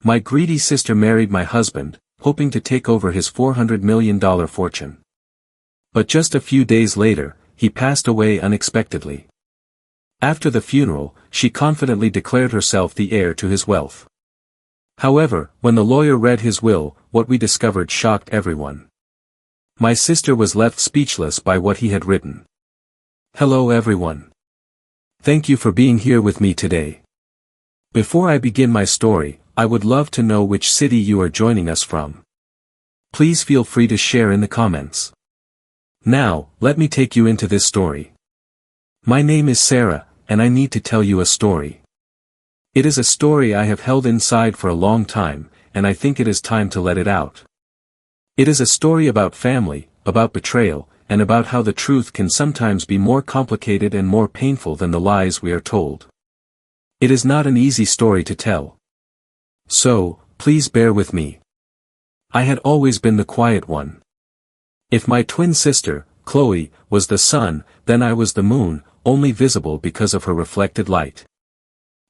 My greedy sister married my husband, hoping to take over his $400 million fortune. But just a few days later, he passed away unexpectedly. After the funeral, she confidently declared herself the heir to his wealth. However, when the lawyer read his will, what we discovered shocked everyone. My sister was left speechless by what he had written. Hello everyone. Thank you for being here with me today. Before I begin my story, I would love to know which city you are joining us from. Please feel free to share in the comments. Now, let me take you into this story. My name is Sarah, and I need to tell you a story. It is a story I have held inside for a long time, and I think it is time to let it out. It is a story about family, about betrayal, and about how the truth can sometimes be more complicated and more painful than the lies we are told. It is not an easy story to tell. So, please bear with me. I had always been the quiet one. If my twin sister, Chloe, was the sun, then I was the moon, only visible because of her reflected light.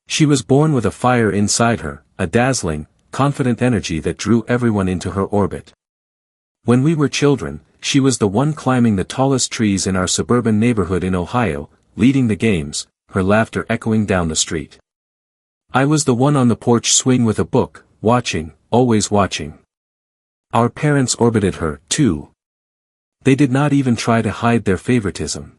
She was born with a fire inside her, a dazzling, confident energy that drew everyone into her orbit. When we were children, she was the one climbing the tallest trees in our suburban neighborhood in Ohio, leading the games, her laughter echoing down the street. I was the one on the porch swing with a book, watching, always watching. Our parents orbited her, too. They did not even try to hide their favoritism.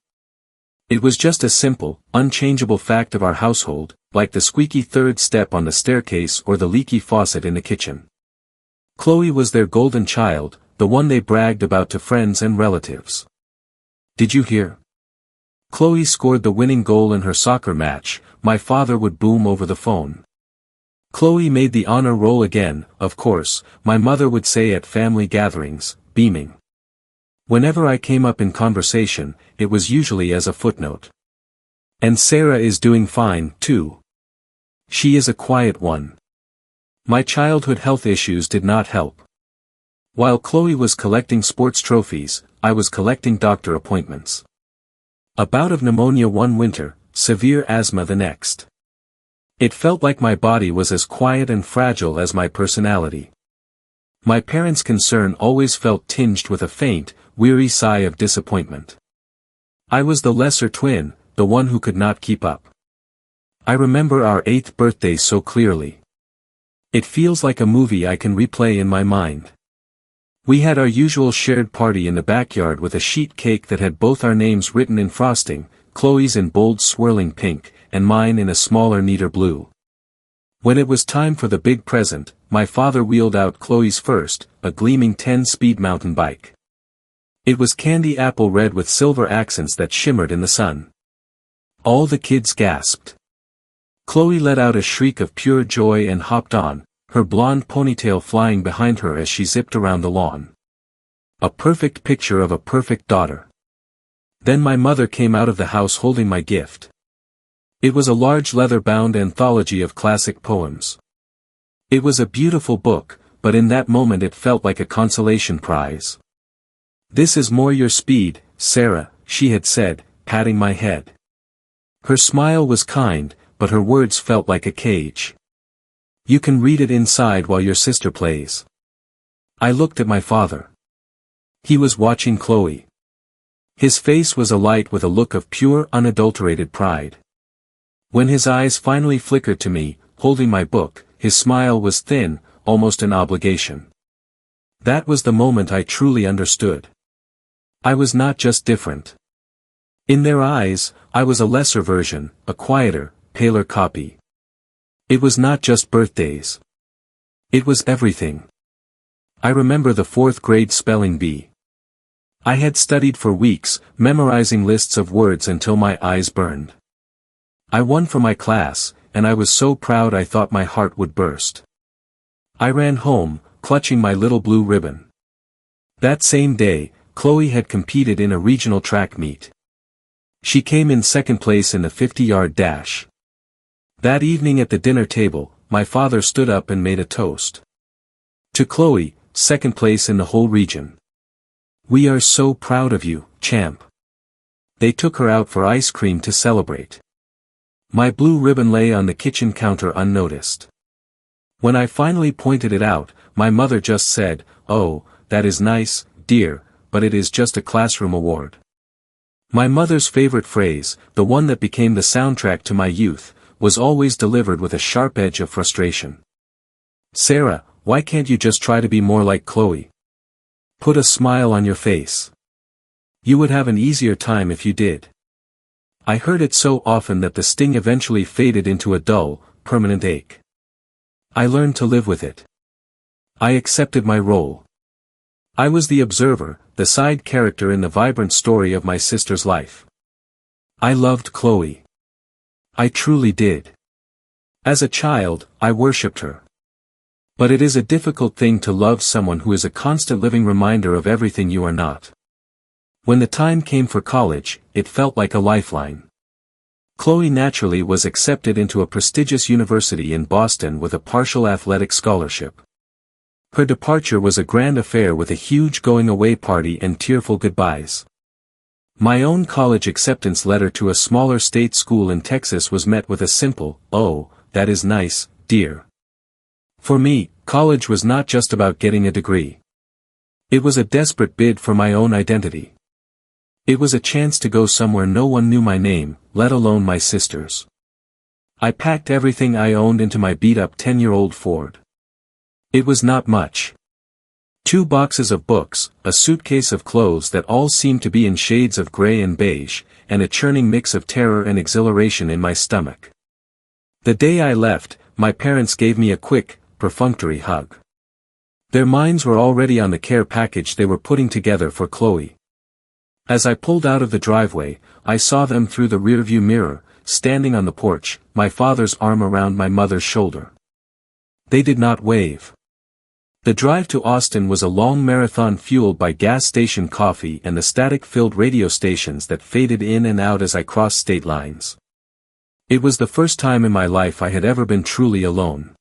It was just a simple, unchangeable fact of our household, like the squeaky third step on the staircase or the leaky faucet in the kitchen. Chloe was their golden child, the one they bragged about to friends and relatives. Did you hear? Chloe scored the winning goal in her soccer match, my father would boom over the phone. Chloe made the honor roll again, of course, my mother would say at family gatherings, beaming. Whenever I came up in conversation, it was usually as a footnote. And Sarah is doing fine, too. She is a quiet one. My childhood health issues did not help. While Chloe was collecting sports trophies, I was collecting doctor appointments. A bout of pneumonia one winter, severe asthma the next. It felt like my body was as quiet and fragile as my personality. My parents' concern always felt tinged with a faint, weary sigh of disappointment. I was the lesser twin, the one who could not keep up. I remember our 8th birthday so clearly. It feels like a movie I can replay in my mind. We had our usual shared party in the backyard with a sheet cake that had both our names written in frosting, Chloe's in bold swirling pink, and mine in a smaller neater blue. When it was time for the big present, my father wheeled out Chloe's first, a gleaming 10-speed mountain bike. It was candy apple red with silver accents that shimmered in the sun. All the kids gasped. Chloe let out a shriek of pure joy and hopped on, her blonde ponytail flying behind her as she zipped around the lawn. A perfect picture of a perfect daughter. Then my mother came out of the house holding my gift. It was a large leather-bound anthology of classic poems. It was a beautiful book, but in that moment it felt like a consolation prize. "This is more your speed, Sarah," she had said, patting my head. Her smile was kind, but her words felt like a cage. "You can read it inside while your sister plays." I looked at my father. He was watching Chloe. His face was alight with a look of pure, unadulterated pride. When his eyes finally flickered to me, holding my book, his smile was thin, almost an obligation. That was the moment I truly understood. I was not just different. In their eyes, I was a lesser version, a quieter, paler copy. It was not just birthdays. It was everything. I remember the 4th grade spelling bee. I had studied for weeks, memorizing lists of words until my eyes burned. I won for my class, and I was so proud I thought my heart would burst. I ran home, clutching my little blue ribbon. That same day, Chloe had competed in a regional track meet. She came in 2nd place in the 50-yard dash. That evening at the dinner table, my father stood up and made a toast. To Chloe, 2nd place in the whole region. "We are so proud of you, champ." They took her out for ice cream to celebrate. My blue ribbon lay on the kitchen counter unnoticed. When I finally pointed it out, my mother just said, "Oh, that is nice, dear, but it is just a classroom award." My mother's favorite phrase, the one that became the soundtrack to my youth, was always delivered with a sharp edge of frustration. "Sarah, why can't you just try to be more like Chloe? Put a smile on your face. You would have an easier time if you did." I heard it so often that the sting eventually faded into a dull, permanent ache. I learned to live with it. I accepted my role. I was the observer, the side character in the vibrant story of my sister's life. I loved Chloe. I truly did. As a child, I worshipped her. But it is a difficult thing to love someone who is a constant living reminder of everything you are not. When the time came for college, it felt like a lifeline. Chloe naturally was accepted into a prestigious university in Boston with a partial athletic scholarship. Her departure was a grand affair with a huge going-away party and tearful goodbyes. My own college acceptance letter to a smaller state school in Texas was met with a simple, "Oh, that is nice, dear." For me, college was not just about getting a degree. It was a desperate bid for my own identity. It was a chance to go somewhere no one knew my name, let alone my sister's. I packed everything I owned into my beat-up 10-year-old Ford. It was not much. 2 boxes of books, a suitcase of clothes that all seemed to be in shades of gray and beige, and a churning mix of terror and exhilaration in my stomach. The day I left, my parents gave me a quick, perfunctory hug. Their minds were already on the care package they were putting together for Chloe. As I pulled out of the driveway, I saw them through the rearview mirror, standing on the porch, my father's arm around my mother's shoulder. They did not wave. The drive to Austin was a long marathon fueled by gas station coffee and the static-filled radio stations that faded in and out as I crossed state lines. It was the first time in my life I had ever been truly alone.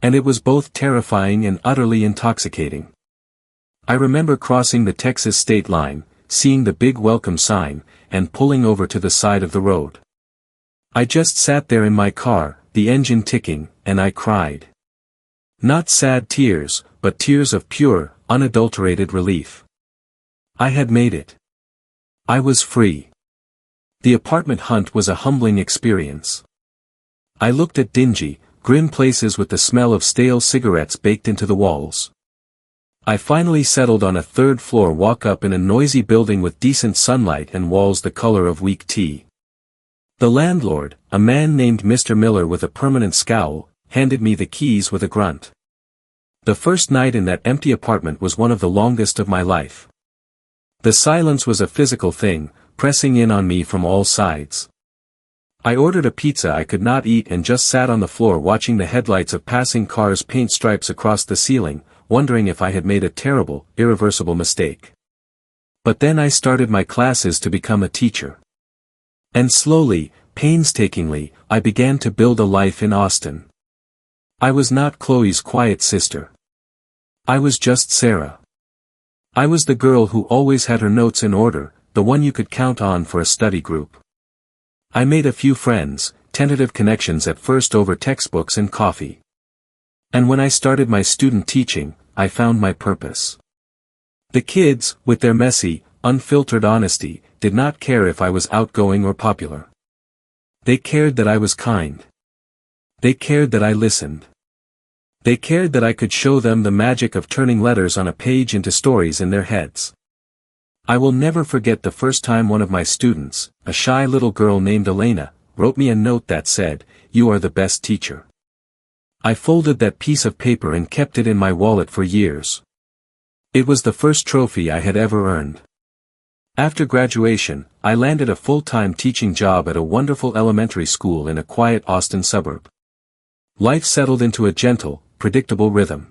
And it was both terrifying and utterly intoxicating. I remember crossing the Texas state line, seeing the big welcome sign, and pulling over to the side of the road. I just sat there in my car, the engine ticking, and I cried. Not sad tears, but tears of pure, unadulterated relief. I had made it. I was free. The apartment hunt was a humbling experience. I looked at dingy, grim places with the smell of stale cigarettes baked into the walls. I finally settled on a third-floor walk-up in a noisy building with decent sunlight and walls the color of weak tea. The landlord, a man named Mr. Miller with a permanent scowl, handed me the keys with a grunt. The first night in that empty apartment was one of the longest of my life. The silence was a physical thing, pressing in on me from all sides. I ordered a pizza I could not eat and just sat on the floor watching the headlights of passing cars paint stripes across the ceiling, wondering if I had made a terrible, irreversible mistake. But then I started my classes to become a teacher. And slowly, painstakingly, I began to build a life in Austin. I was not Chloe's quiet sister. I was just Sarah. I was the girl who always had her notes in order, the one you could count on for a study group. I made a few friends, tentative connections at first over textbooks and coffee. And when I started my student teaching, I found my purpose. The kids, with their messy, unfiltered honesty, did not care if I was outgoing or popular. They cared that I was kind. They cared that I listened. They cared that I could show them the magic of turning letters on a page into stories in their heads. I will never forget the first time one of my students, a shy little girl named Elena, wrote me a note that said, "You are the best teacher." I folded that piece of paper and kept it in my wallet for years. It was the first trophy I had ever earned. After graduation, I landed a full-time teaching job at a wonderful elementary school in a quiet Austin suburb. Life settled into a gentle, predictable rhythm.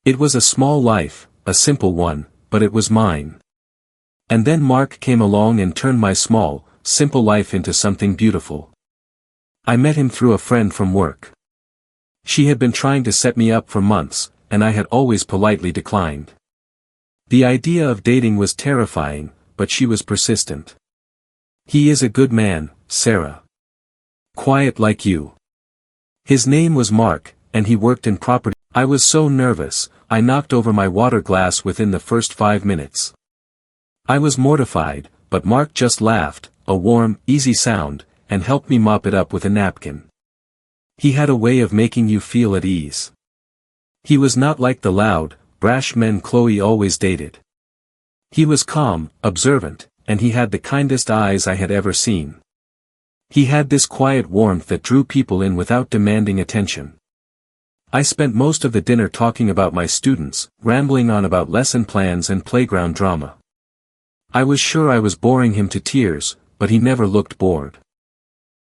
It was a small life, a simple one, but it was mine. And then Mark came along and turned my small, simple life into something beautiful. I met him through a friend from work. She had been trying to set me up for months, and I had always politely declined. The idea of dating was terrifying, but she was persistent. "He is a good man, Sarah. Quiet like you." His name was Mark, and he worked in property. I was so nervous, I knocked over my water glass within the first 5 minutes. I was mortified, but Mark just laughed, a warm, easy sound, and helped me mop it up with a napkin. He had a way of making you feel at ease. He was not like the loud, brash men Chloe always dated. He was calm, observant, and he had the kindest eyes I had ever seen. He had this quiet warmth that drew people in without demanding attention. I spent most of the dinner talking about my students, rambling on about lesson plans and playground drama. I was sure I was boring him to tears, but he never looked bored.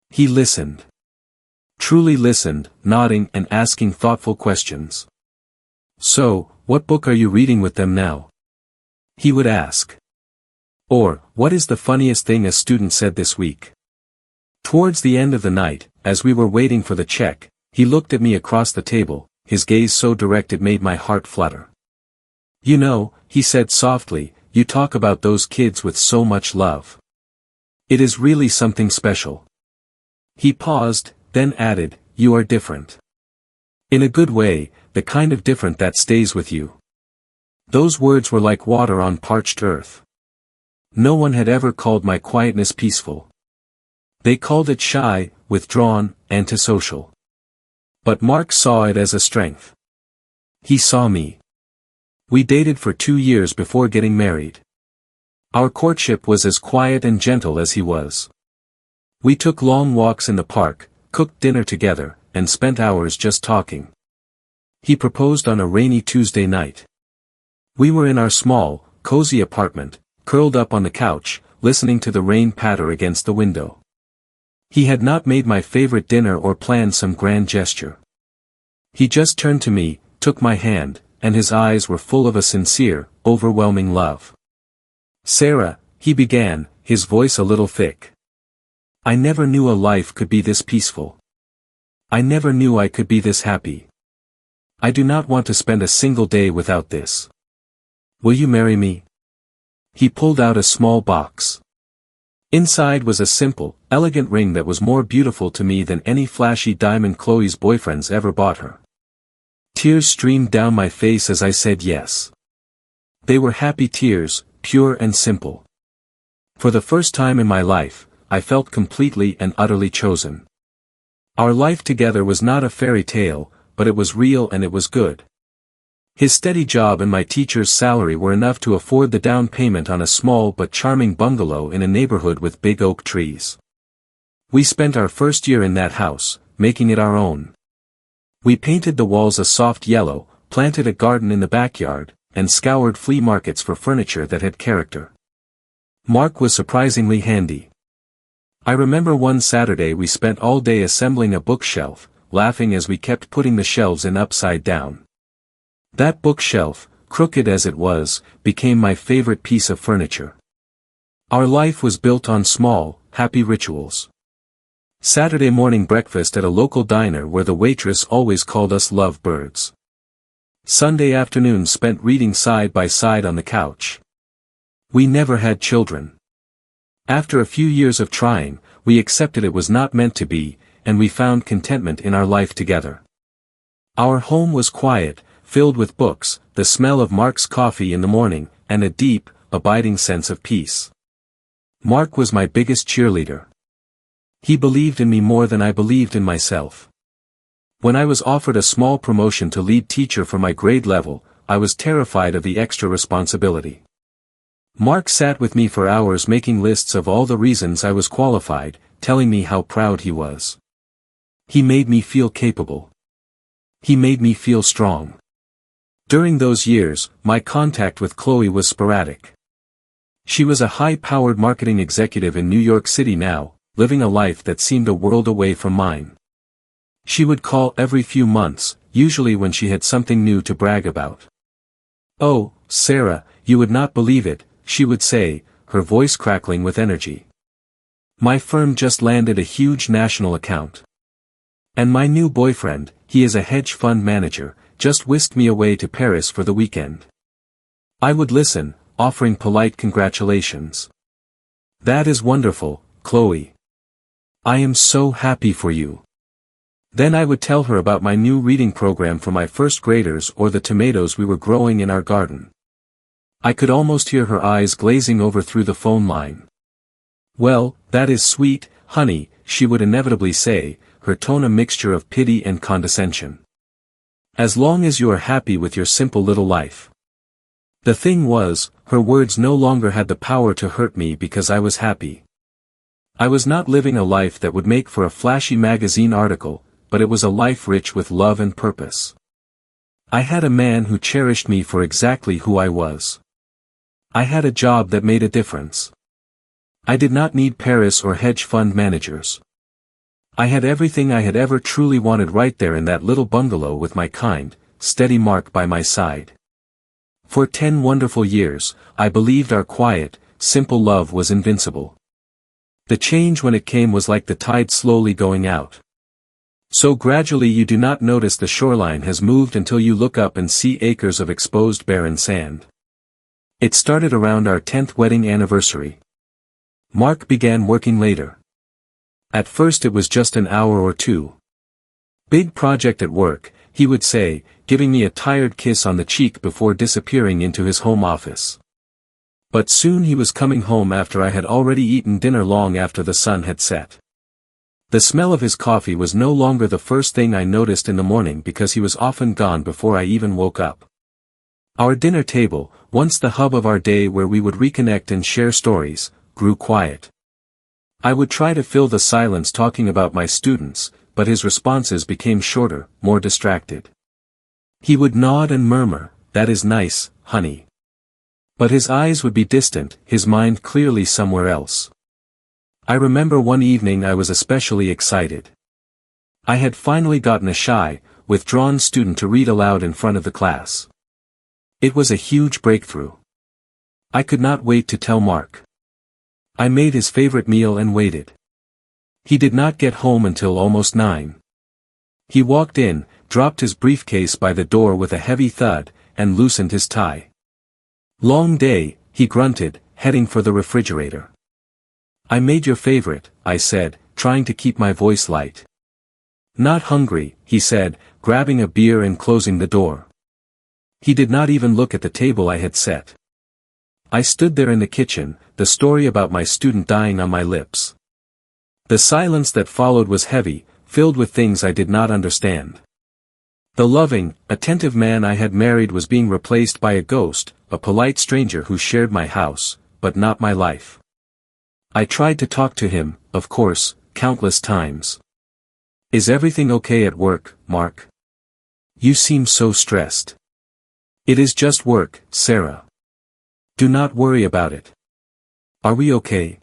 He listened. Truly listened, nodding and asking thoughtful questions. "So, what book are you reading with them now?" he would ask. Or, "What is the funniest thing a student said this week?" Towards the end of the night, as we were waiting for the check, he looked at me across the table, his gaze so direct it made my heart flutter. "You know," he said softly, "you talk about those kids with so much love. It is really something special." He paused, then added, "You are different. In a good way, the kind of different that stays with you." Those words were like water on parched earth. No one had ever called my quietness peaceful. They called it shy, withdrawn, antisocial. But Mark saw it as a strength. He saw me. We dated for 2 years before getting married. Our courtship was as quiet and gentle as he was. We took long walks in the park, cooked dinner together, and spent hours just talking. He proposed on a rainy Tuesday night. We were in our small, cozy apartment, curled up on the couch, listening to the rain patter against the window. He had not made my favorite dinner or planned some grand gesture. He just turned to me, took my hand, and his eyes were full of a sincere, overwhelming love. "Sarah," he began, his voice a little thick. "I never knew a life could be this peaceful. I never knew I could be this happy. I do not want to spend a single day without this. Will you marry me?" He pulled out a small box. Inside was a simple, elegant ring that was more beautiful to me than any flashy diamond Chloe's boyfriends ever bought her. Tears streamed down my face as I said yes. They were happy tears, pure and simple. For the first time in my life, I felt completely and utterly chosen. Our life together was not a fairy tale, but it was real and it was good. His steady job and my teacher's salary were enough to afford the down payment on a small but charming bungalow in a neighborhood with big oak trees. We spent our first year in that house, making it our own. We painted the walls a soft yellow, planted a garden in the backyard, and scoured flea markets for furniture that had character. Mark was surprisingly handy. I remember one Saturday we spent all day assembling a bookshelf, laughing as we kept putting the shelves in upside down. That bookshelf, crooked as it was, became my favorite piece of furniture. Our life was built on small, happy rituals. Saturday morning breakfast at a local diner where the waitress always called us love birds. Sunday afternoons spent reading side by side on the couch. We never had children. After a few years of trying, we accepted it was not meant to be, and we found contentment in our life together. Our home was quiet, filled with books, the smell of Mark's coffee in the morning, and a deep, abiding sense of peace. Mark was my biggest cheerleader. He believed in me more than I believed in myself. When I was offered a small promotion to lead teacher for my grade level, I was terrified of the extra responsibility. Mark sat with me for hours making lists of all the reasons I was qualified, telling me how proud he was. He made me feel capable. He made me feel strong. During those years, my contact with Chloe was sporadic. She was a high-powered marketing executive in New York City now, living a life that seemed a world away from mine. She would call every few months, usually when she had something new to brag about. "Oh, Sarah, you would not believe it," she would say, her voice crackling with energy. "My firm just landed a huge national account. And my new boyfriend, he is a hedge fund manager, just whisked me away to Paris for the weekend." I would listen, offering polite congratulations. "That is wonderful, Chloe. I am so happy for you. Then I would tell her about my new reading program for my first graders or the tomatoes we were growing in our garden. I could almost hear her eyes glazing over through the phone line. "Well, that is sweet, honey," she would inevitably say, her tone a mixture of pity and condescension. "As long as you are happy with your simple little life." The thing was, her words no longer had the power to hurt me because I was happy. I was not living a life that would make for a flashy magazine article, but it was a life rich with love and purpose. I had a man who cherished me for exactly who I was. I had a job that made a difference. I did not need Paris or hedge fund managers. I had everything I had ever truly wanted right there in that little bungalow with my kind, steady Mark by my side. For 10 wonderful years, I believed our quiet, simple love was invincible. The change when it came was like the tide slowly going out. So gradually you do not notice the shoreline has moved until you look up and see acres of exposed barren sand. It started around our 10th wedding anniversary. Mark began working later. At first it was just an hour or two. "Big project at work," he would say, giving me a tired kiss on the cheek before disappearing into his home office. But soon he was coming home after I had already eaten dinner long after the sun had set. The smell of his coffee was no longer the first thing I noticed in the morning because he was often gone before I even woke up. Our dinner table, once the hub of our day where we would reconnect and share stories, grew quiet. I would try to fill the silence talking about my students, but his responses became shorter, more distracted. He would nod and murmur, "That is nice, honey." But his eyes would be distant, his mind clearly somewhere else. I remember one evening I was especially excited. I had finally gotten a shy, withdrawn student to read aloud in front of the class. It was a huge breakthrough. I could not wait to tell Mark. I made his favorite meal and waited. He did not get home until almost 9. He walked in, dropped his briefcase by the door with a heavy thud, and loosened his tie. "Long day," he grunted, heading for the refrigerator. "I made your favorite," I said, trying to keep my voice light. "Not hungry," he said, grabbing a beer and closing the door. He did not even look at the table I had set. I stood there in the kitchen, the story about my student dying on my lips. The silence that followed was heavy, filled with things I did not understand. The loving, attentive man I had married was being replaced by a ghost, a polite stranger who shared my house, but not my life. I tried to talk to him, of course, countless times. "Is everything okay at work, Mark? You seem so stressed." "It is just work, Sarah. Do not worry about it. Are we okay?"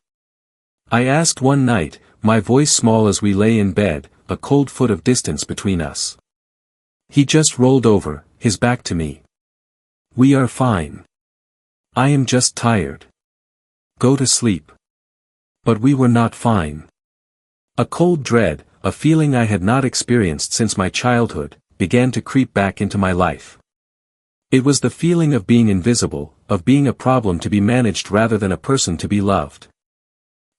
I asked one night, my voice small as we lay in bed, a cold foot of distance between us. He just rolled over, his back to me. "We are fine. I am just tired. Go to sleep." But we were not fine. A cold dread, a feeling I had not experienced since my childhood, began to creep back into my life. It was the feeling of being invisible, of being a problem to be managed rather than a person to be loved.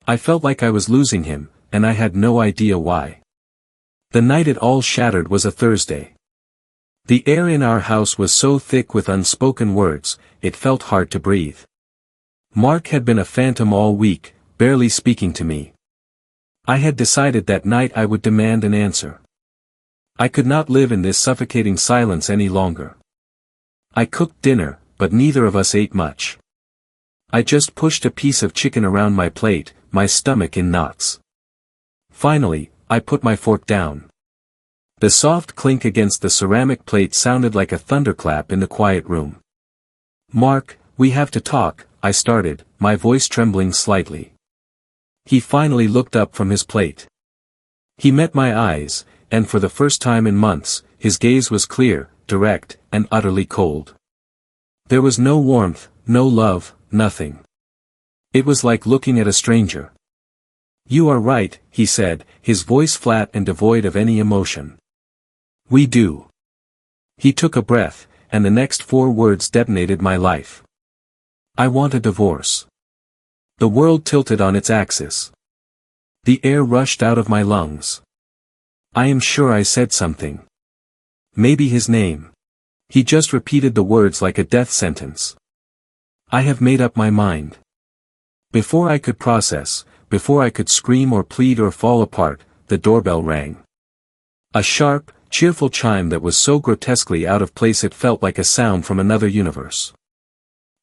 I felt like I was losing him, and I had no idea why. The night it all shattered was a Thursday. The air in our house was so thick with unspoken words, it felt hard to breathe. Mark had been a phantom all week, barely speaking to me. I had decided that night I would demand an answer. I could not live in this suffocating silence any longer. I cooked dinner, but neither of us ate much. I just pushed a piece of chicken around my plate, my stomach in knots. Finally, I put my fork down. The soft clink against the ceramic plate sounded like a thunderclap in the quiet room. "Mark, we have to talk," I started, my voice trembling slightly. He finally looked up from his plate. He met my eyes, and for the first time in months, his gaze was clear, direct, and utterly cold. There was no warmth, no love, nothing. It was like looking at a stranger. "You are right," he said, his voice flat and devoid of any emotion. "We do." He took a breath, and the next 4 words detonated my life. "I want a divorce." The world tilted on its axis. The air rushed out of my lungs. I am sure I said something. Maybe his name. He just repeated the words like a death sentence. I have made up my mind. Before I could process, before I could scream or plead or fall apart, the doorbell rang. A sharp, cheerful chime that was so grotesquely out of place it felt like a sound from another universe.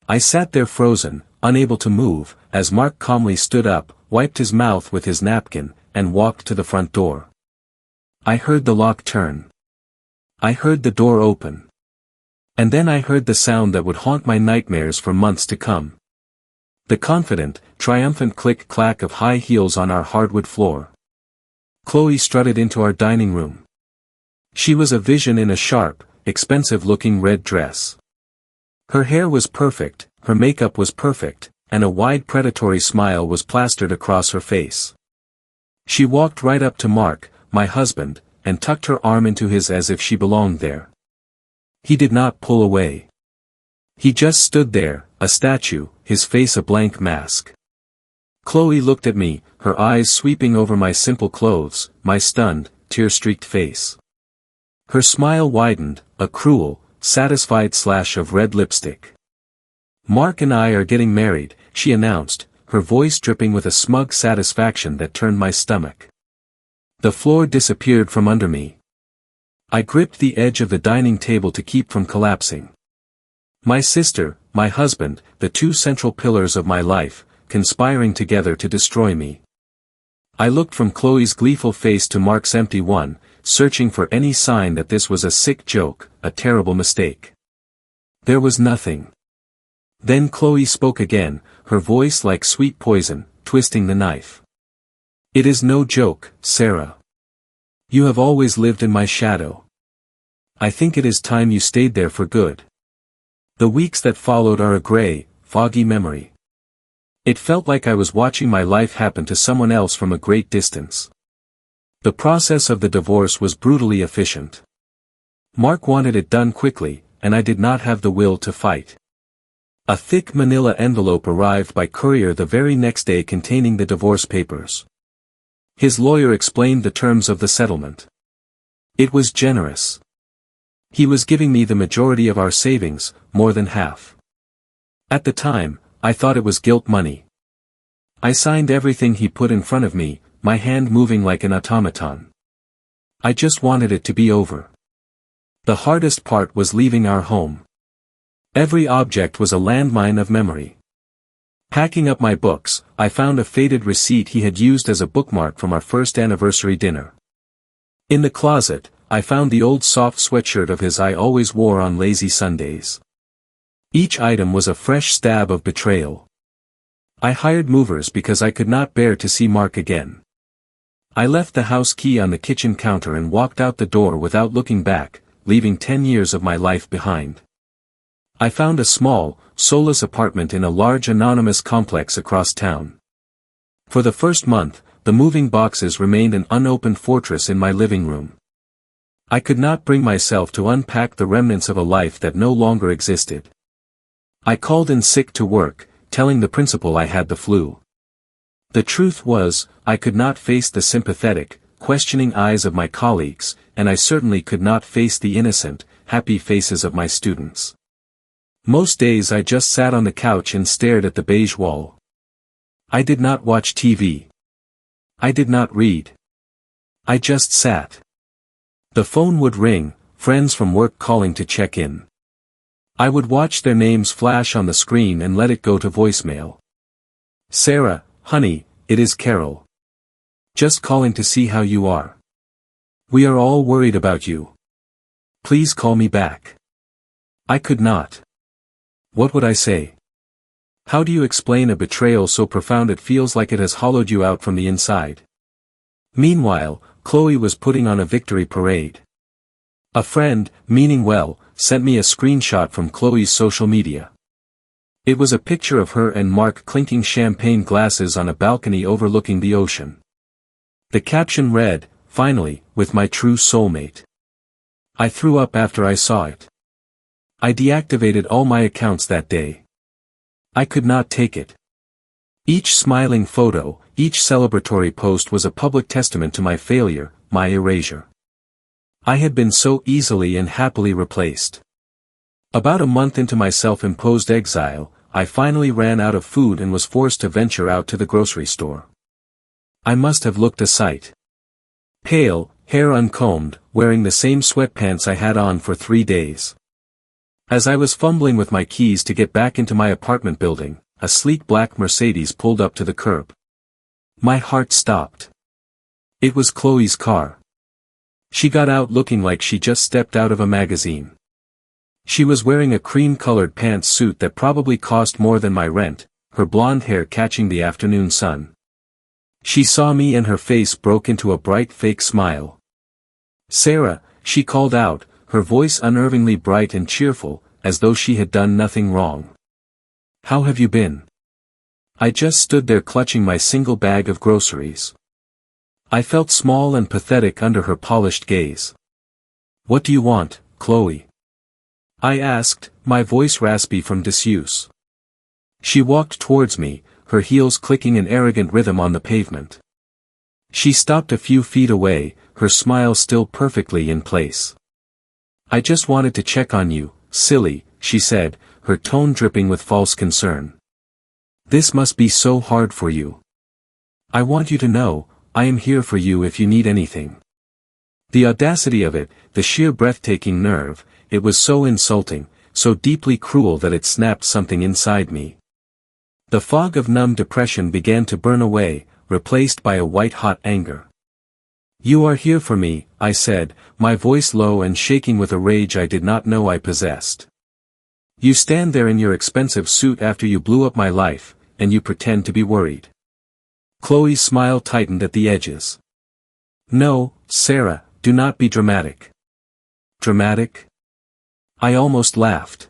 I sat there frozen, unable to move, as Mark calmly stood up, wiped his mouth with his napkin, and walked to the front door. I heard the lock turn. I heard the door open. And then I heard the sound that would haunt my nightmares for months to come. The confident, triumphant click-clack of high heels on our hardwood floor. Chloe strutted into our dining room. She was a vision in a sharp, expensive-looking red dress. Her hair was perfect, her makeup was perfect, and a wide predatory smile was plastered across her face. She walked right up to Mark, my husband, and tucked her arm into his as if she belonged there. He did not pull away. He just stood there, a statue, his face a blank mask. Chloe looked at me, her eyes sweeping over my simple clothes, my stunned, tear-streaked face. Her smile widened, a cruel, satisfied slash of red lipstick. Mark and I are getting married, she announced, her voice dripping with a smug satisfaction that turned my stomach. The floor disappeared from under me. I gripped the edge of the dining table to keep from collapsing. My sister, my husband, the two central pillars of my life, conspiring together to destroy me. I looked from Chloe's gleeful face to Mark's empty one, searching for any sign that this was a sick joke, a terrible mistake. There was nothing. Then Chloe spoke again, her voice like sweet poison, twisting the knife. It is no joke, Sarah. You have always lived in my shadow. I think it is time you stayed there for good. The weeks that followed are a gray, foggy memory. It felt like I was watching my life happen to someone else from a great distance. The process of the divorce was brutally efficient. Mark wanted it done quickly, and I did not have the will to fight. A thick manila envelope arrived by courier the very next day containing the divorce papers. His lawyer explained the terms of the settlement. It was generous. He was giving me the majority of our savings, more than half. At the time, I thought it was guilt money. I signed everything he put in front of me, my hand moving like an automaton. I just wanted it to be over. The hardest part was leaving our home. Every object was a landmine of memory. Packing up my books, I found a faded receipt he had used as a bookmark from our first anniversary dinner. In the closet, I found the old soft sweatshirt of his I always wore on lazy Sundays. Each item was a fresh stab of betrayal. I hired movers because I could not bear to see Mark again. I left the house key on the kitchen counter and walked out the door without looking back, leaving 10 years of my life behind. I found a small, soulless apartment in a large anonymous complex across town. For the first month, the moving boxes remained an unopened fortress in my living room. I could not bring myself to unpack the remnants of a life that no longer existed. I called in sick to work, telling the principal I had the flu. The truth was, I could not face the sympathetic, questioning eyes of my colleagues, and I certainly could not face the innocent, happy faces of my students. Most days I just sat on the couch and stared at the beige wall. I did not watch TV. I did not read. I just sat. The phone would ring, friends from work calling to check in. I would watch their names flash on the screen and let it go to voicemail. Sarah, honey, it is Carol. Just calling to see how you are. We are all worried about you. Please call me back. I could not. What would I say? How do you explain a betrayal so profound it feels like it has hollowed you out from the inside? Meanwhile, Chloe was putting on a victory parade. A friend, meaning well, sent me a screenshot from Chloe's social media. It was a picture of her and Mark clinking champagne glasses on a balcony overlooking the ocean. The caption read, "Finally, with my true soulmate." I threw up after I saw it. I deactivated all my accounts that day. I could not take it. Each smiling photo, Each celebratory post was a public testament to my failure, my erasure. I had been so easily and happily replaced. About a month into my self-imposed exile, I finally ran out of food and was forced to venture out to the grocery store. I must have looked a sight. Pale, hair uncombed, wearing the same sweatpants I had on for 3 days. As I was fumbling with my keys to get back into my apartment building, a sleek black Mercedes pulled up to the curb. My heart stopped. It was Chloe's car. She got out looking like she just stepped out of a magazine. She was wearing a cream-colored pantsuit that probably cost more than my rent, her blonde hair catching the afternoon sun. She saw me and her face broke into a bright fake smile. "Sarah," she called out, her voice unnervingly bright and cheerful, as though she had done nothing wrong. "How have you been?" I just stood there clutching my single bag of groceries. I felt small and pathetic under her polished gaze. "What do you want, Chloe?" I asked, my voice raspy from disuse. She walked towards me, her heels clicking in arrogant rhythm on the pavement. She stopped a few feet away, her smile still perfectly in place. "I just wanted to check on you, silly," she said, her tone dripping with false concern. "This must be so hard for you. I want you to know, I am here for you if you need anything." The audacity of it, the sheer breathtaking nerve, it was so insulting, so deeply cruel that it snapped something inside me. The fog of numb depression began to burn away, replaced by a white-hot anger. "You are here for me," I said, my voice low and shaking with a rage I did not know I possessed. "You stand there in your expensive suit after you blew up my life, and you pretend to be worried." Chloe's smile tightened at the edges. "No, Sarah, do not be dramatic." "Dramatic?" I almost laughed.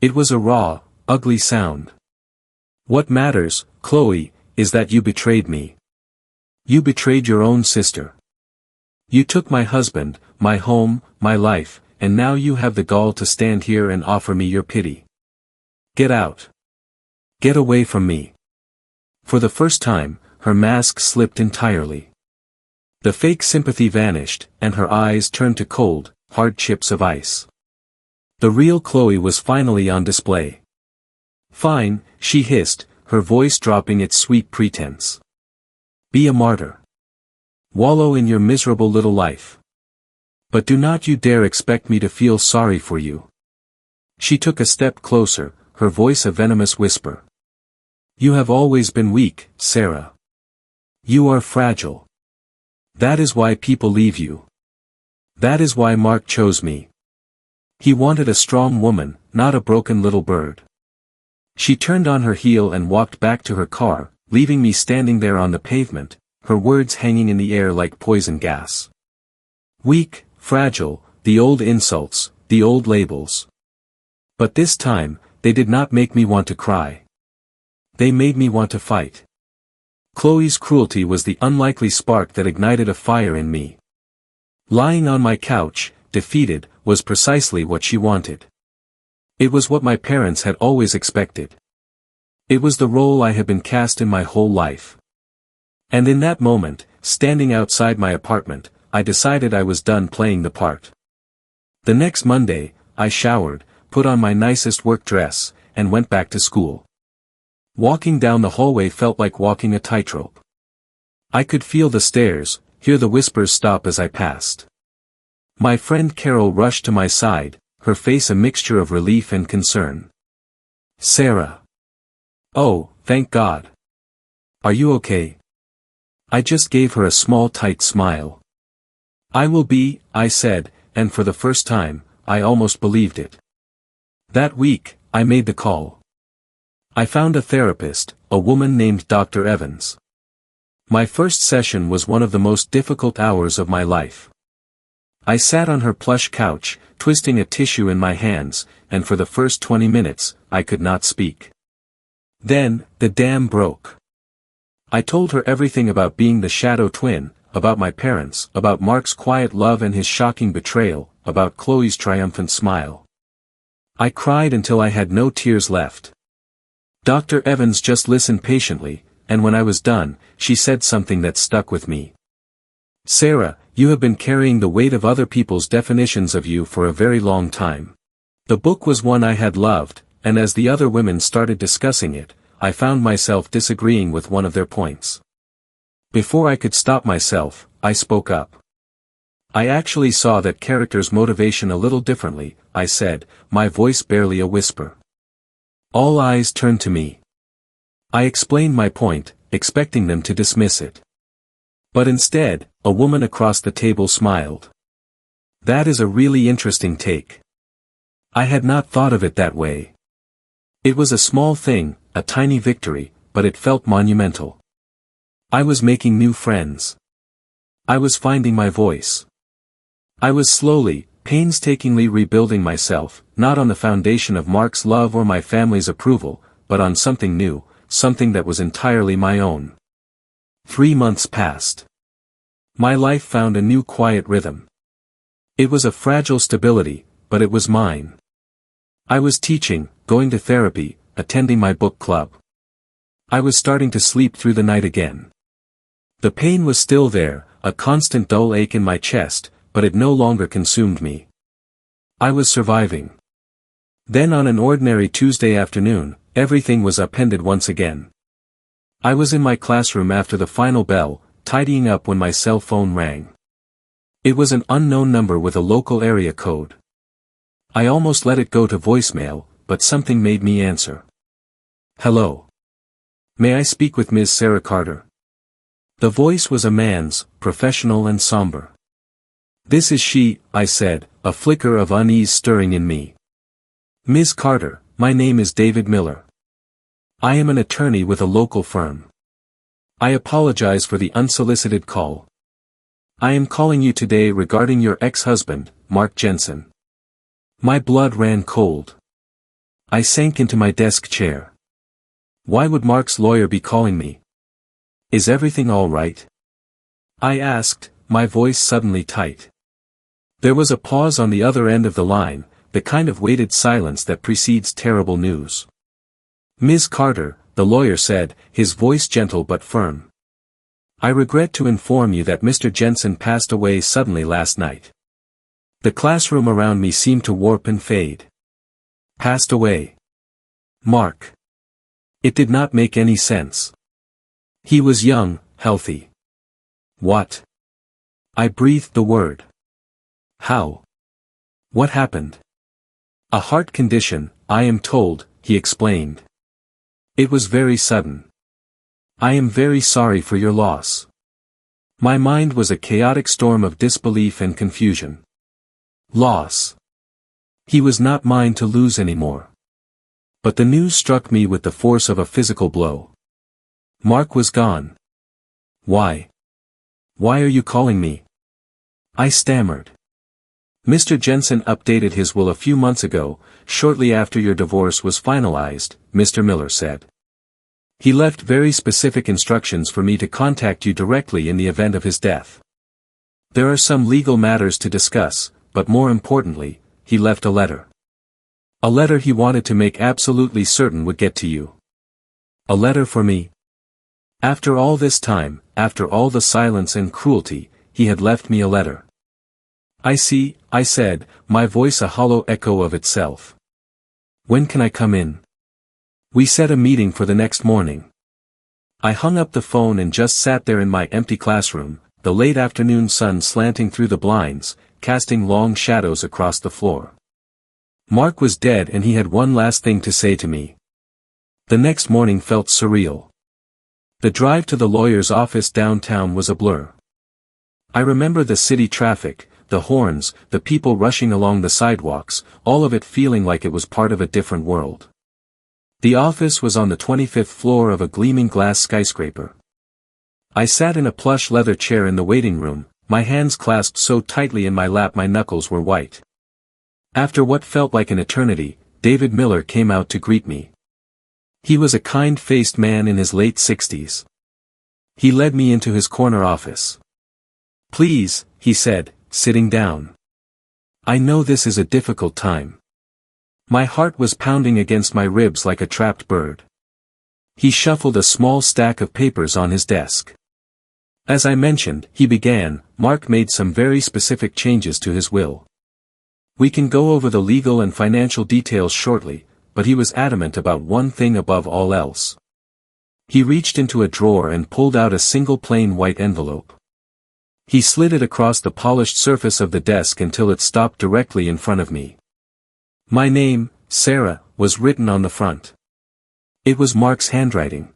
It was a raw, ugly sound. "What matters, Chloe, is that you betrayed me. You betrayed your own sister. You took my husband, my home, my life, and now you have the gall to stand here and offer me your pity. Get out. Get away from me." For the first time, her mask slipped entirely. The fake sympathy vanished, and her eyes turned to cold, hard chips of ice. The real Chloe was finally on display. "Fine," she hissed, her voice dropping its sweet pretense. "Be a martyr. Wallow in your miserable little life. But do not you dare expect me to feel sorry for you." She took a step closer, her voice a venomous whisper. "You have always been weak, Sarah. You are fragile. That is why people leave you. That is why Mark chose me. He wanted a strong woman, not a broken little bird." She turned on her heel and walked back to her car, leaving me standing there on the pavement, her words hanging in the air like poison gas. Weak, fragile, the old insults, the old labels. But this time, they did not make me want to cry. They made me want to fight. Chloe's cruelty was the unlikely spark that ignited a fire in me. Lying on my couch, defeated, was precisely what she wanted. It was what my parents had always expected. It was the role I had been cast in my whole life. And in that moment, standing outside my apartment, I decided I was done playing the part. The next Monday, I showered, put on my nicest work dress, and went back to school. Walking down the hallway felt like walking a tightrope. I could feel the stares, hear the whispers stop as I passed. My friend Carol rushed to my side, her face a mixture of relief and concern. "Sarah. Oh, thank God. Are you okay?" I just gave her a small tight smile. "I will be," I said, and for the first time, I almost believed it. That week, I made the call. I found a therapist, a woman named Dr. Evans. My first session was one of the most difficult hours of my life. I sat on her plush couch, twisting a tissue in my hands, and for the first 20 minutes, I could not speak. Then, the dam broke. I told her everything about being the shadow twin, about my parents, about Mark's quiet love and his shocking betrayal, about Chloe's triumphant smile. I cried until I had no tears left. Dr. Evans just listened patiently, and when I was done, she said something that stuck with me. "Sarah, you have been carrying the weight of other people's definitions of you for a very long time." The book was one I had loved, and as the other women started discussing it, I found myself disagreeing with one of their points. Before I could stop myself, I spoke up. "I actually saw that character's motivation a little differently," I said, my voice barely a whisper. All eyes turned to me. I explained my point, expecting them to dismiss it. But instead, a woman across the table smiled. "That is a really interesting take. I had not thought of it that way." It was a small thing, a tiny victory, but it felt monumental. I was making new friends. I was finding my voice. I was slowly, painstakingly rebuilding myself, not on the foundation of Mark's love or my family's approval, but on something new, something that was entirely my own. 3 months passed. My life found a new quiet rhythm. It was a fragile stability, but it was mine. I was teaching, going to therapy, attending my book club. I was starting to sleep through the night again. The pain was still there, a constant dull ache in my chest, but it no longer consumed me. I was surviving. Then on an ordinary Tuesday afternoon, everything was upended once again. I was in my classroom after the final bell, tidying up when my cell phone rang. It was an unknown number with a local area code. I almost let it go to voicemail, but something made me answer. "Hello. May I speak with Ms. Sarah Carter?" The voice was a man's, professional and somber. "This is she," I said, a flicker of unease stirring in me. "Ms. Carter, my name is David Miller. I am an attorney with a local firm. I apologize for the unsolicited call. I am calling you today regarding your ex-husband, Mark Jensen." My blood ran cold. I sank into my desk chair. Why would Mark's lawyer be calling me? "Is everything all right?" I asked, my voice suddenly tight. There was a pause on the other end of the line, the kind of weighted silence that precedes terrible news. "Ms. Carter," the lawyer said, his voice gentle but firm. "I regret to inform you that Mr. Jensen passed away suddenly last night." The classroom around me seemed to warp and fade. Passed away. Mark. It did not make any sense. He was young, healthy. What? I breathed the word. How? What happened? "A heart condition, I am told," he explained. "It was very sudden. I am very sorry for your loss." My mind was a chaotic storm of disbelief and confusion. Loss. He was not mine to lose anymore. But the news struck me with the force of a physical blow. Mark was gone. "Why? Why are you calling me?" I stammered. "Mr. Jensen updated his will a few months ago, shortly after your divorce was finalized," Mr. Miller said. "He left very specific instructions for me to contact you directly in the event of his death. There are some legal matters to discuss, but more importantly, he left a letter. A letter he wanted to make absolutely certain would get to you." A letter for me? After all this time, after all the silence and cruelty, he had left me a letter. "I see," I said, my voice a hollow echo of itself. "When can I come in?" We set a meeting for the next morning. I hung up the phone and just sat there in my empty classroom, the late afternoon sun slanting through the blinds, casting long shadows across the floor. Mark was dead and he had one last thing to say to me. The next morning felt surreal. The drive to the lawyer's office downtown was a blur. I remember the city traffic, the horns, the people rushing along the sidewalks, all of it feeling like it was part of a different world. The office was on the 25th floor of a gleaming glass skyscraper. I sat in a plush leather chair in the waiting room, my hands clasped so tightly in my lap my knuckles were white. After what felt like an eternity, David Miller came out to greet me. He was a kind-faced man in his late 60s. He led me into his corner office. "Please," he said, sitting down. "I know this is a difficult time." My heart was pounding against my ribs like a trapped bird. He shuffled a small stack of papers on his desk. As I mentioned, he began, Mark made some very specific changes to his will. We can go over the legal and financial details shortly, but he was adamant about one thing above all else. He reached into a drawer and pulled out a single plain white envelope. He slid it across the polished surface of the desk until it stopped directly in front of me. My name, Sarah, was written on the front. It was Mark's handwriting.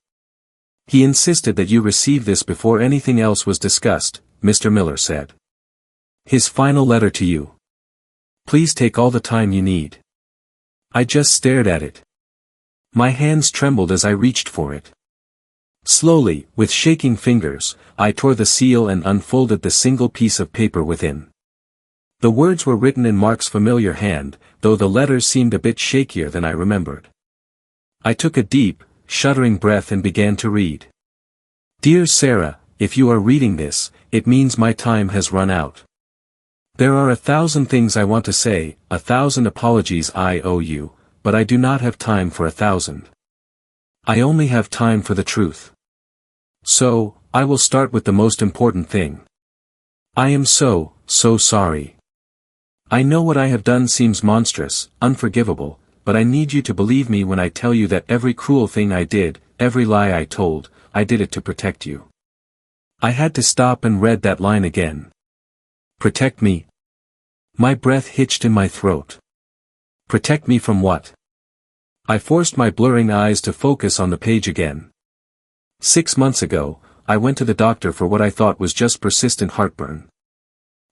He insisted that you receive this before anything else was discussed, Mr. Miller said. His final letter to you. Please take all the time you need. I just stared at it. My hands trembled as I reached for it. Slowly, with shaking fingers, I tore the seal and unfolded the single piece of paper within. The words were written in Mark's familiar hand, though the letters seemed a bit shakier than I remembered. I took a deep, shuddering breath and began to read. Dear Sarah, if you are reading this, it means my time has run out. There are 1,000 things I want to say, 1,000 apologies I owe you, but I do not have time for 1,000. I only have time for the truth. So, I will start with the most important thing. I am so sorry. I know what I have done seems monstrous, unforgivable, but I need you to believe me when I tell you that every cruel thing I did, every lie I told, I did it to protect you. I had to stop and read that line again. Protect me? My breath hitched in my throat. Protect me from what? I forced my blurring eyes to focus on the page again. 6 months ago, I went to the doctor for what I thought was just persistent heartburn.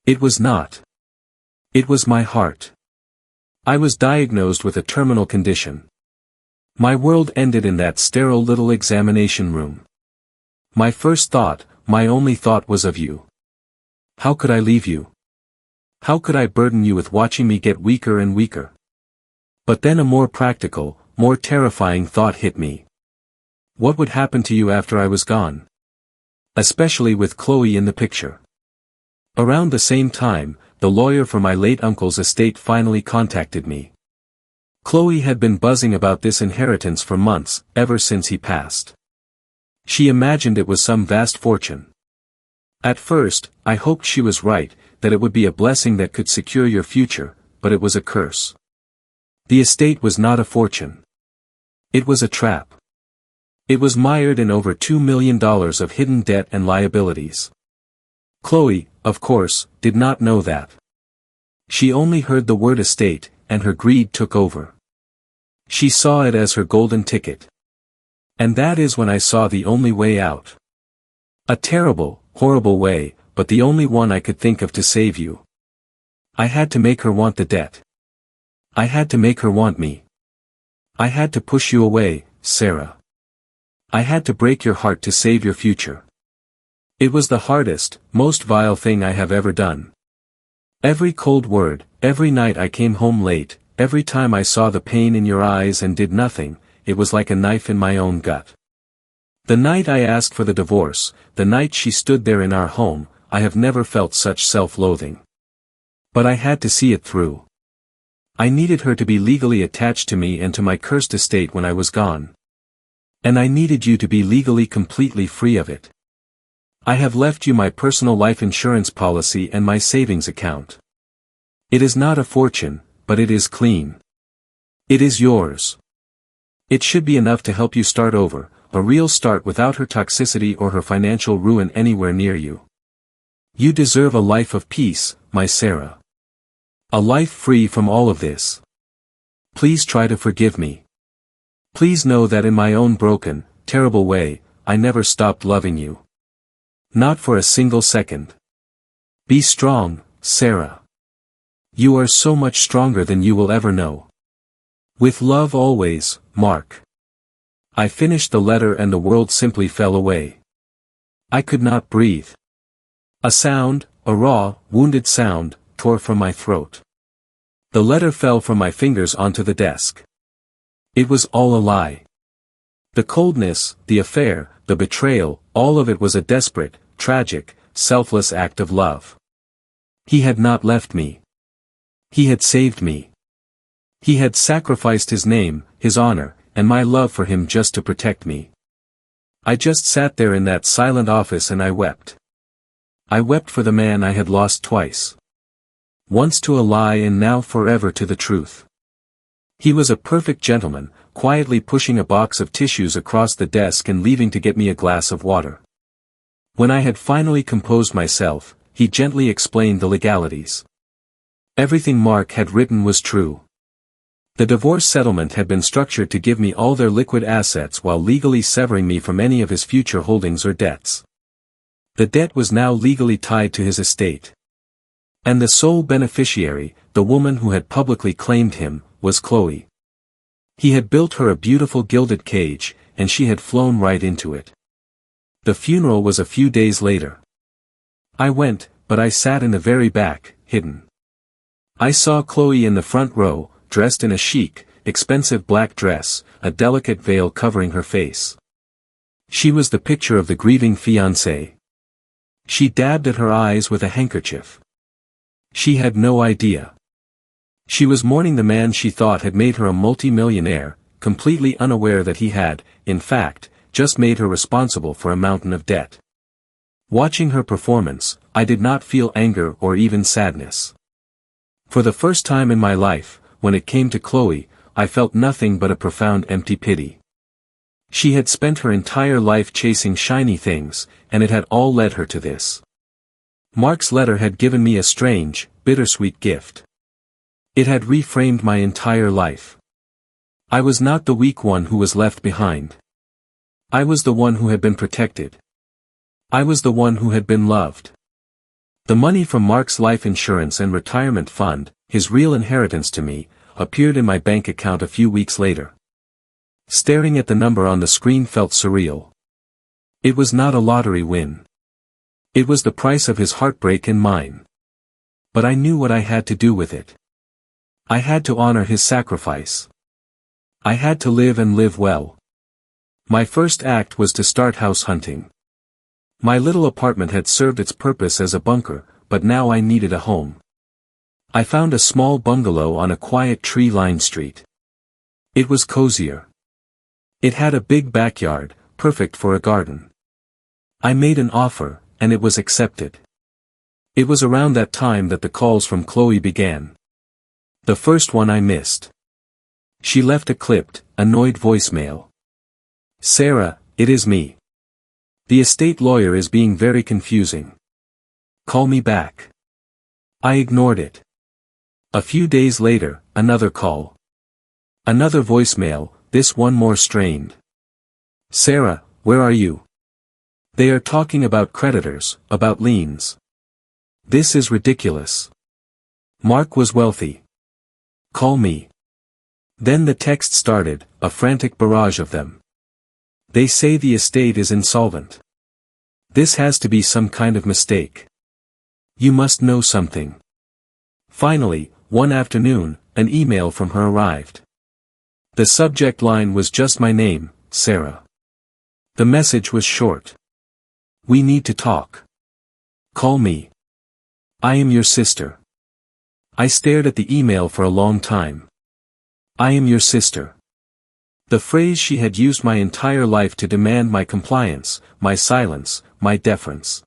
It was not. It was my heart. I was diagnosed with a terminal condition. My world ended in that sterile little examination room. My first thought, my only thought was of you. How could I leave you? How could I burden you with watching me get weaker and weaker? But then a more practical, more terrifying thought hit me. What would happen to you after I was gone? Especially with Chloe in the picture. Around the same time, the lawyer for my late uncle's estate finally contacted me. Chloe had been buzzing about this inheritance for months, ever since he passed. She imagined it was some vast fortune. At first, I hoped she was right, that it would be a blessing that could secure your future, but it was a curse. The estate was not a fortune. It was a trap. It was mired in over $2 million of hidden debt and liabilities. Chloe, of course, did not know that. She only heard the word estate, and her greed took over. She saw it as her golden ticket. And that is when I saw the only way out. A terrible, horrible way, but the only one I could think of to save you. I had to make her want the debt. I had to make her want me. I had to push you away, Sarah. I had to break your heart to save your future. It was the hardest, most vile thing I have ever done. Every cold word, every night I came home late, every time I saw the pain in your eyes and did nothing, it was like a knife in my own gut. The night I asked for the divorce, the night she stood there in our home, I have never felt such self-loathing. But I had to see it through. I needed her to be legally attached to me and to my cursed estate when I was gone. And I needed you to be legally completely free of it. I have left you my personal life insurance policy and my savings account. It is not a fortune, but it is clean. It is yours. It should be enough to help you start over, a real start without her toxicity or her financial ruin anywhere near you. You deserve a life of peace, my Sarah. A life free from all of this. Please try to forgive me. Please know that in my own broken, terrible way, I never stopped loving you. Not for a single second. Be strong, Sarah. You are so much stronger than you will ever know. With love always, Mark. I finished the letter and the world simply fell away. I could not breathe. A sound, a raw, wounded sound, tore from my throat. The letter fell from my fingers onto the desk. It was all a lie. The coldness, the affair, the betrayal, all of it was a desperate, tragic, selfless act of love. He had not left me. He had saved me. He had sacrificed his name, his honor, and my love for him just to protect me. I just sat there in that silent office and I wept. I wept for the man I had lost twice. Once to a lie and now forever to the truth. He was a perfect gentleman, quietly pushing a box of tissues across the desk and leaving to get me a glass of water. When I had finally composed myself, he gently explained the legalities. Everything Mark had written was true. The divorce settlement had been structured to give me all their liquid assets while legally severing me from any of his future holdings or debts. The debt was now legally tied to his estate. And the sole beneficiary, the woman who had publicly claimed him, was Chloe. He had built her a beautiful gilded cage, and she had flown right into it. The funeral was a few days later. I went, but I sat in the very back, hidden. I saw Chloe in the front row, dressed in a chic, expensive black dress, a delicate veil covering her face. She was the picture of the grieving fiancé. She dabbed at her eyes with a handkerchief. She had no idea. She was mourning the man she thought had made her a multi-millionaire, completely unaware that he had, in fact, just made her responsible for a mountain of debt. Watching her performance, I did not feel anger or even sadness. For the first time in my life, when it came to Chloe, I felt nothing but a profound empty pity. She had spent her entire life chasing shiny things, and it had all led her to this. Mark's letter had given me a strange, bittersweet gift. It had reframed my entire life. I was not the weak one who was left behind. I was the one who had been protected. I was the one who had been loved. The money from Mark's life insurance and retirement fund, his real inheritance to me, appeared in my bank account a few weeks later. Staring at the number on the screen felt surreal. It was not a lottery win. It was the price of his heartbreak and mine. But I knew what I had to do with it. I had to honor his sacrifice. I had to live and live well. My first act was to start house hunting. My little apartment had served its purpose as a bunker, but now I needed a home. I found a small bungalow on a quiet tree-lined street. It was cozier. It had a big backyard, perfect for a garden. I made an offer, and it was accepted. It was around that time that the calls from Chloe began. The first one I missed. She left a clipped, annoyed voicemail. "Sarah, it is me. The estate lawyer is being very confusing. Call me back." I ignored it. A few days later, another call. Another voicemail, this one more strained. "Sarah, where are you? They are talking about creditors, about liens. This is ridiculous. Mark was wealthy. Call me." Then the text started, a frantic barrage of them. "They say the estate is insolvent. This has to be some kind of mistake. You must know something." Finally, one afternoon, an email from her arrived. The subject line was just my name, Sarah. The message was short. "We need to talk. Call me. I am your sister." I stared at the email for a long time. I am your sister. The phrase she had used my entire life to demand my compliance, my silence, my deference.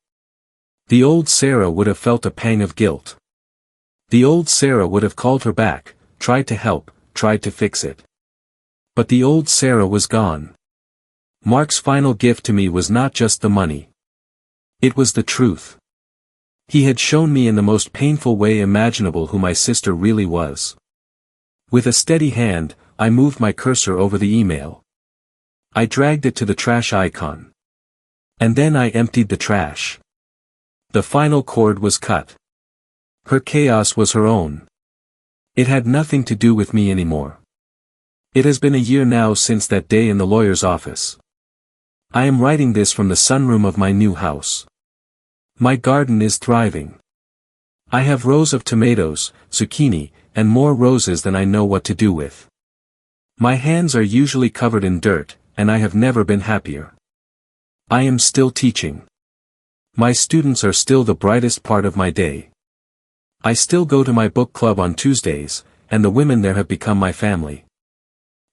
The old Sarah would have felt a pang of guilt. The old Sarah would have called her back, tried to help, tried to fix it. But the old Sarah was gone. Mark's final gift to me was not just the money. It was the truth. He had shown me in the most painful way imaginable who my sister really was. With a steady hand, I moved my cursor over the email. I dragged it to the trash icon. And then I emptied the trash. The final cord was cut. Her chaos was her own. It had nothing to do with me anymore. It has been a year now since that day in the lawyer's office. I am writing this from the sunroom of my new house. My garden is thriving. I have rows of tomatoes, zucchini, and more roses than I know what to do with. My hands are usually covered in dirt, and I have never been happier. I am still teaching. My students are still the brightest part of my day. I still go to my book club on Tuesdays, and the women there have become my family.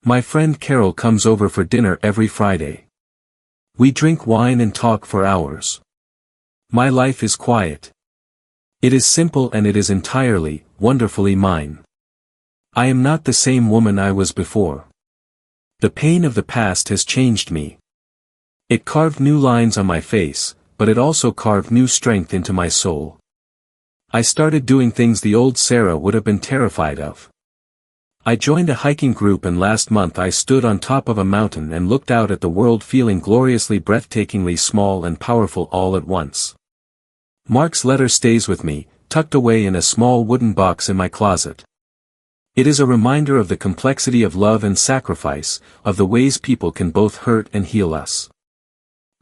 My friend Carol comes over for dinner every Friday. We drink wine and talk for hours. My life is quiet. It is simple and it is entirely, wonderfully mine. I am not the same woman I was before. The pain of the past has changed me. It carved new lines on my face, but it also carved new strength into my soul. I started doing things the old Sarah would have been terrified of. I joined a hiking group and last month I stood on top of a mountain and looked out at the world feeling gloriously breathtakingly small and powerful all at once. Mark's letter stays with me, tucked away in a small wooden box in my closet. It is a reminder of the complexity of love and sacrifice, of the ways people can both hurt and heal us.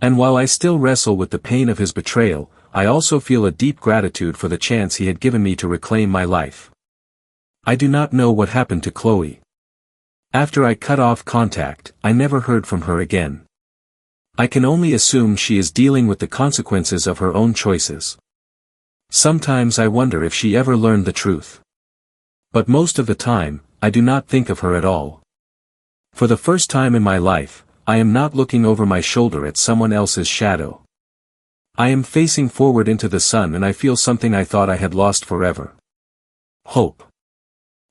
And while I still wrestle with the pain of his betrayal, I also feel a deep gratitude for the chance he had given me to reclaim my life. I do not know what happened to Chloe. After I cut off contact, I never heard from her again. I can only assume she is dealing with the consequences of her own choices. Sometimes I wonder if she ever learned the truth. But most of the time, I do not think of her at all. For the first time in my life, I am not looking over my shoulder at someone else's shadow. I am facing forward into the sun and I feel something I thought I had lost forever. Hope.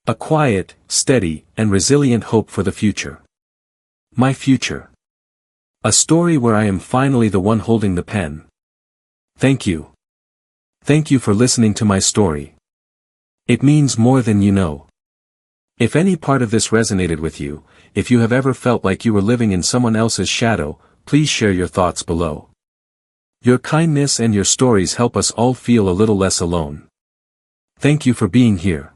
A quiet, steady, and resilient hope for the future. My future. A story where I am finally the one holding the pen. Thank you. Thank you for listening to my story. It means more than you know. If any part of this resonated with you, if you have ever felt like you were living in someone else's shadow, please share your thoughts below. Your kindness and your stories help us all feel a little less alone. Thank you for being here.